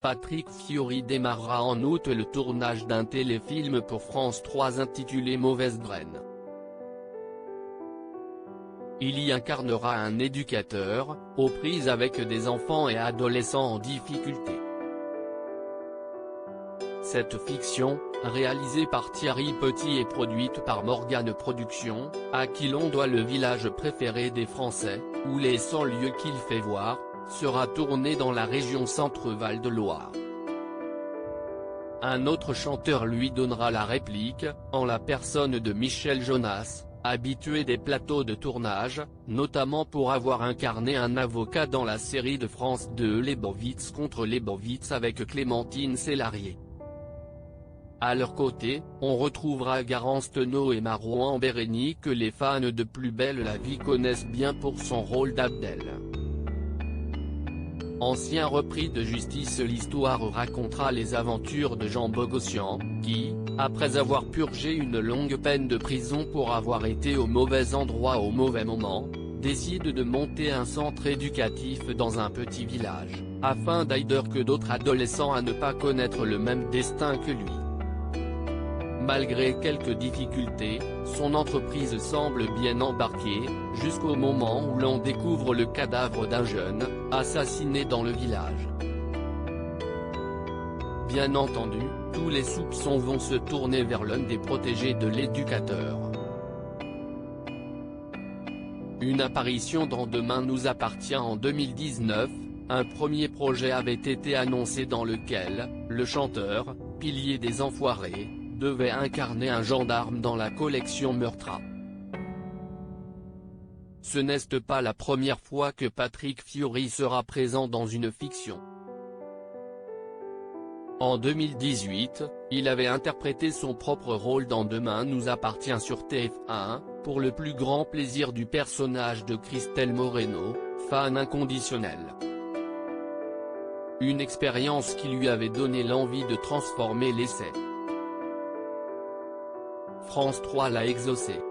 Patrick Fiori démarrera en août le tournage d'un téléfilm pour France 3 intitulé Mauvaise graine. Il y incarnera un éducateur, aux prises avec des enfants et adolescents en difficulté. Cette fiction, réalisée par Thierry Petit et produite par Morgane Productions, à qui l'on doit le village préféré des Français, ou les 100 lieux qu'il fait voir, sera tournée dans la région Centre-Val de Loire. Un autre chanteur lui donnera la réplique, en la personne de Michel Jonas, habitué des plateaux de tournage, notamment pour avoir incarné un avocat dans la série de France 2 Lebowitz contre Lebowitz avec Clémentine Célarié. À leur côté, on retrouvera Garance Tenot et Marouane Bérény que les fans de Plus belle la vie connaissent bien pour son rôle d'Abdel. Ancien repris de Justice, l'histoire racontera les aventures de Jean Bogossian, qui, après avoir purgé une longue peine de prison pour avoir été au mauvais endroit au mauvais moment, décide de monter un centre éducatif dans un petit village, afin d'aider que d'autres adolescents à ne pas connaître le même destin que lui. Malgré quelques difficultés, son entreprise semble bien embarquée, jusqu'au moment où l'on découvre le cadavre d'un jeune, assassiné dans le village. Bien entendu, tous les soupçons vont se tourner vers l'un des protégés de l'éducateur. Une apparition dans Demain nous appartient en 2019, un premier projet avait été annoncé dans lequel, le chanteur, pilier des Enfoirés, devait incarner un gendarme dans la collection Meurtra. Ce n'est pas la première fois que Patrick Fiori sera présent dans une fiction. En 2018, il avait interprété son propre rôle dans Demain nous appartient sur TF1, pour le plus grand plaisir du personnage de Christelle Moreno, fan inconditionnelle. Une expérience qui lui avait donné l'envie de transformer l'essai. France 3 l'a exaucé.